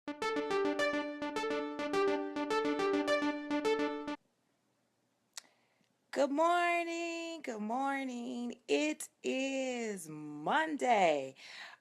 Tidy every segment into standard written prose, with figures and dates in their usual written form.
Good morning. Good morning. It is Monday.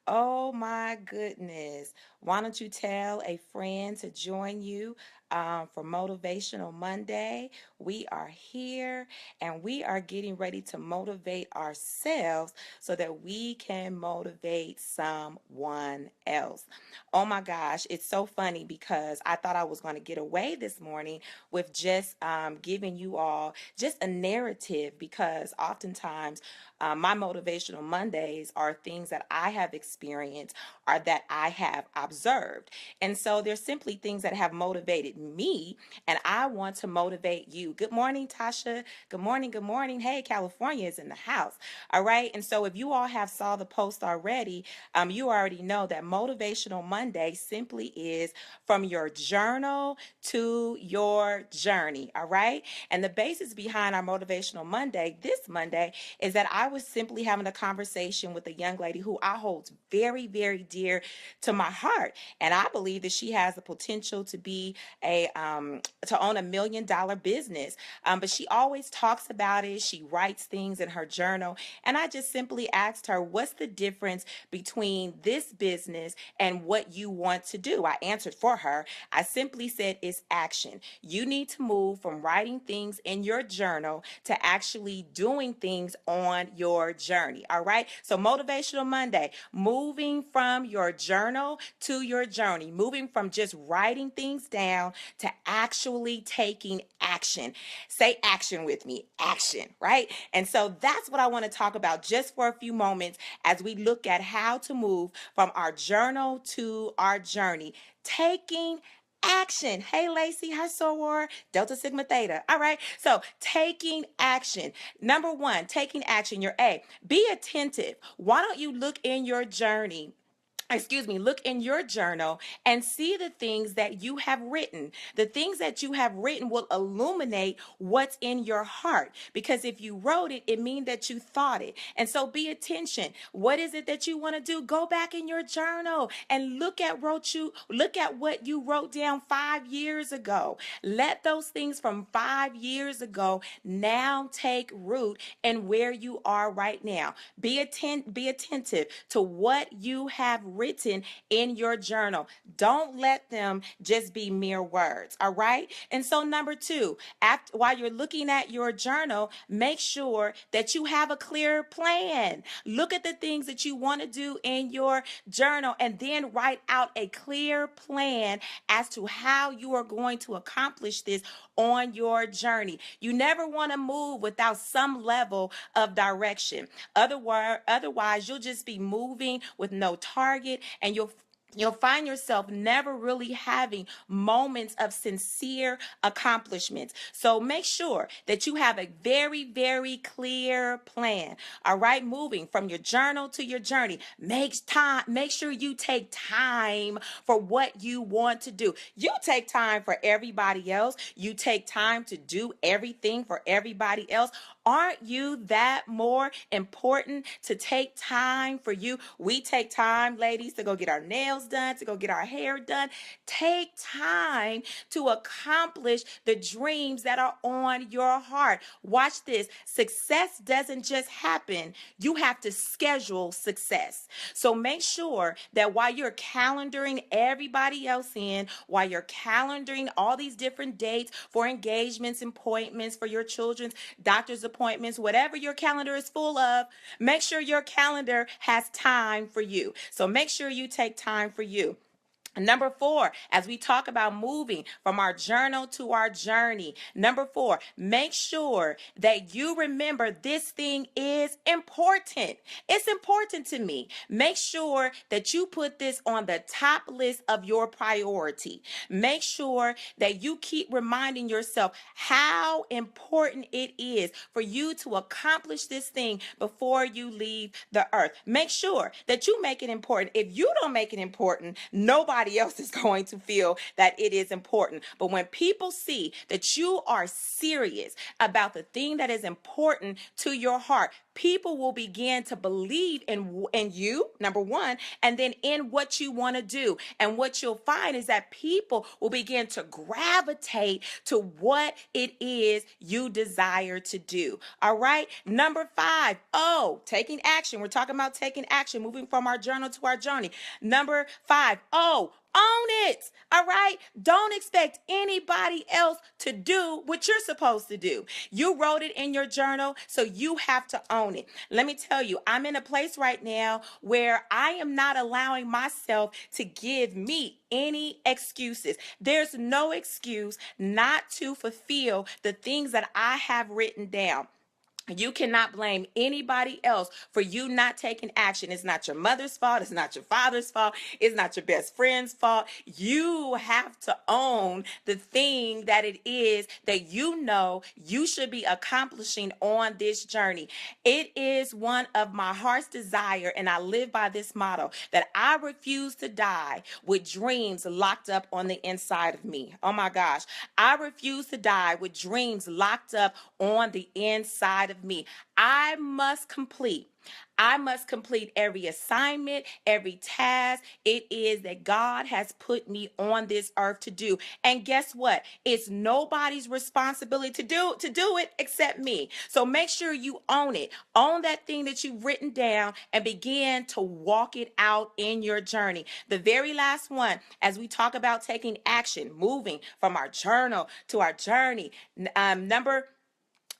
Oh my goodness. Why don't you tell a friend to join you for Motivational Monday? We are here and we are getting ready to motivate ourselves so that we can motivate someone else. Oh my gosh, it's so funny because I thought I was going to get away this morning with just giving you all just a narrative because oftentimes my motivational Mondays are things that I have experienced or that I have observed. And so there's simply things that have motivated me, and I want to motivate you. Good morning, Tasha. Good morning. Good morning. Hey, California is in the house. All right. And so if you all have saw the post already, you already know that Motivational Monday simply is from your journal to your journey. All right. And the basis behind our Motivational Monday this Monday is that I was simply having a conversation with a young lady who I hold very, very dear to my heart. And I believe that she has the potential to be to own $1 million business. But she always talks about it. She writes things in her journal. And I just simply asked her, what's the difference between this business and what you want to do? I answered for her. I simply said, it's action. You need to move from writing things in your journal to actually doing things on your journey. All right. So Motivational Monday, moving from your journal to your journey, moving from just writing things down to actually taking action. Say action with me, action, right? And so that's what I want to talk about just for a few moments as we look at how to move from our journal to our journey, taking action. Hey, Lacey. Hi, Sowar. Delta Sigma Theta. All right. So taking action. Number one, taking action. Your A. Be attentive. Why don't you look in your journey? Look in your journal and see the things that you have written. The things that you have written will illuminate what's in your heart. Because if you wrote it, it means that you thought it. And so be attention. What is it that you want to do? Go back in your journal and look at what you wrote down 5 years ago. Let those things from 5 years ago now take root in where you are right now. Be attentive to what you have written in your journal. Don't let them just be mere words. All right. And so number two, while you're looking at your journal, make sure that you have a clear plan. Look at the things that you want to do in your journal and then write out a clear plan as to how you are going to accomplish this on your journey. You never want to move without some level of direction. Otherwise, you'll just be moving with no target, and you'll find yourself never really having moments of sincere accomplishments. So make sure that you have a very, very clear plan. All right, moving from your journal to your journey. Make sure you take time for what you want to do. You take time for everybody else. You take time to do everything for everybody else. Aren't you that more important to take time for you? We take time, ladies, to go get our nails done, to go get our hair done. Take time to accomplish the dreams that are on your heart. Watch this. Success doesn't just happen. You have to schedule success. So make sure that while you're calendaring everybody else in, while you're calendaring all these different dates for engagements, appointments, for your children's doctor's appointments, whatever your calendar is full of, make sure your calendar has time for you. So make sure you take time for you. Number four, as we talk about moving from our journal to our journey, number four, make sure that you remember this thing is important. It's important to me. Make sure that you put this on the top list of your priority. Make sure that you keep reminding yourself how important it is for you to accomplish this thing before you leave the earth. Make sure that you make it important. If you don't make it important, nobody else is going to feel that it is important. But when people see that you are serious about the thing that is important to your heart, people will begin to believe in you, number one, and then in what you want to do. And what you'll find is that people will begin to gravitate to what it is you desire to do. All right. Number five, taking action. We're talking about taking action, moving from our journal to our journey. Number five, own it. All right. Don't expect anybody else to do what you're supposed to do. You wrote it in your journal, so you have to own it. Let me tell you, I'm in a place right now where I am not allowing myself to give me any excuses. There's no excuse not to fulfill the things that I have written down. You cannot blame anybody else for you not taking action. It's not your mother's fault. It's not your father's fault. It's not your best friend's fault. You have to own the thing that it is that you know you should be accomplishing on this journey. It is one of my heart's desire, and I live by this motto, that I refuse to die with dreams locked up on the inside of me. Oh my gosh. I refuse to die with dreams locked up on the inside of me. I must complete every assignment, every task it is that God has put me on this earth to do. And guess what? It's nobody's responsibility to do it except me. So make sure you own it. Own that thing that you've written down and begin to walk it out in your journey. The very last one, as we talk about taking action, moving from our journal to our journey.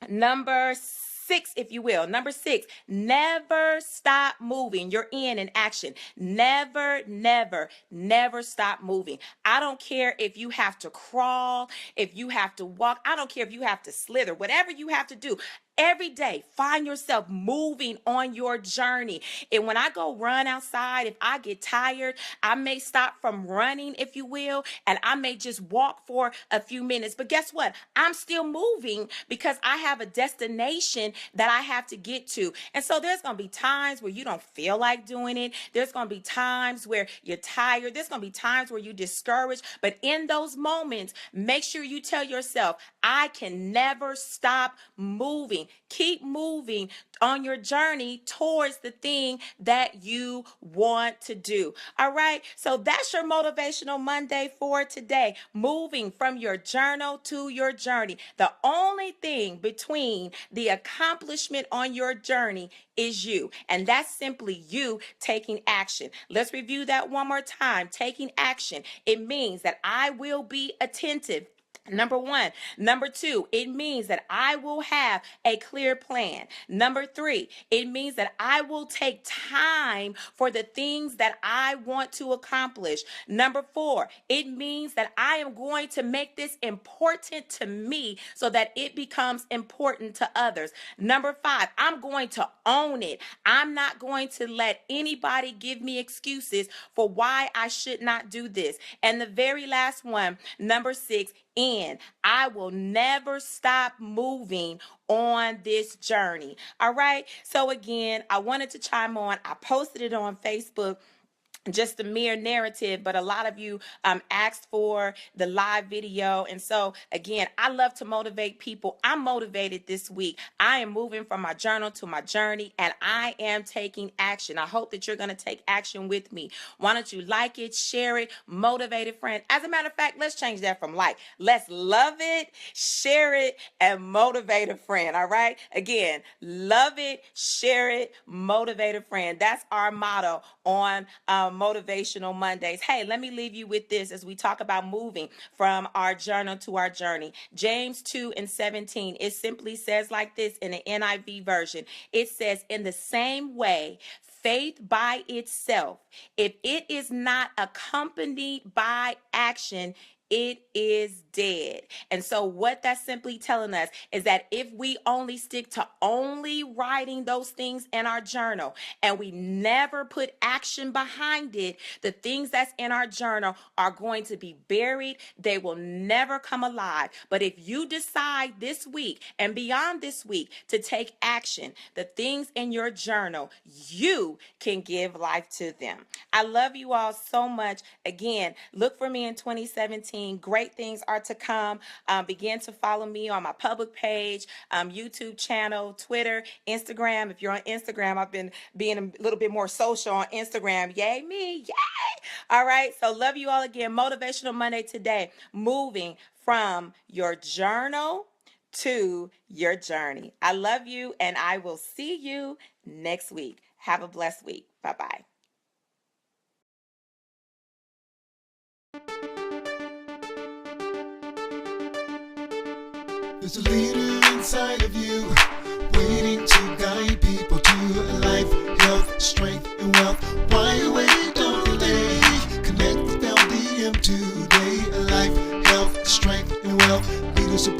Number six, if you will. Number six, never stop moving. You're in action. Never, never, never stop moving. I don't care if you have to crawl, if you have to walk. I don't care if you have to slither, whatever you have to do. Every day, find yourself moving on your journey. And when I go run outside, if I get tired, I may stop from running, if you will, and I may just walk for a few minutes. But guess what? I'm still moving because I have a destination that I have to get to. And so there's going to be times where you don't feel like doing it. There's going to be times where you're tired. There's going to be times where you're discouraged. But in those moments, make sure you tell yourself, I can never stop moving. Keep moving on your journey towards the thing that you want to do. All right. So that's your Motivational Monday for today. Moving from your journal to your journey. The only thing between the accomplishment on your journey is you. And that's simply you taking action. Let's review that one more time. Taking action. It means that I will be attentive. Number one. Number two, it means that I will have a clear plan. Number three, it means that I will take time for the things that I want to accomplish. Number four, it means that I am going to make this important to me so that it becomes important to others. Number five, I'm going to own it. I'm not going to let anybody give me excuses for why I should not do this. And the very last one, number six, I will never stop moving on this journey. All right. So again, I wanted to chime on. I posted it on Facebook. Just a mere narrative, but a lot of you asked for the live video. And so again, I love to motivate people. I'm motivated this week. I am moving from my journal to my journey, and I am taking action. I hope that you're going to take action with me. Why don't you like it, share it, motivate a friend? As a matter of fact, let's change that from like. Let's love it, share it, and motivate a friend. All right. Again, love it, share it, motivate a friend. That's our motto on Motivational Mondays. Hey, let me leave you with this as we talk about moving from our journal to our journey. James 2:17, it simply says like this in the NIV version. It says, in the same way, faith by itself, if it is not accompanied by action, it is dead. And so what that's simply telling us is that if we only stick to only writing those things in our journal and we never put action behind it, the things that's in our journal are going to be buried. They will never come alive. But if you decide this week and beyond this week to take action, the things in your journal, you can give life to them. I love you all so much. Again, look for me in 2017. 2018. Great things are to come. Begin to follow me on my public page, YouTube channel, Twitter, Instagram. If you're on Instagram, I've been being a little bit more social on Instagram. Yay, me. Yay. All right. So love you all again. Motivational Monday today. Moving from your journal to your journey. I love you, and I will see you next week. Have a blessed week. Bye-bye. There's a leader inside of you, waiting to guide people to life, health, strength, and wealth. Why wait? Don't delay. Connect with LDM today. Life, health, strength, and wealth. Leadership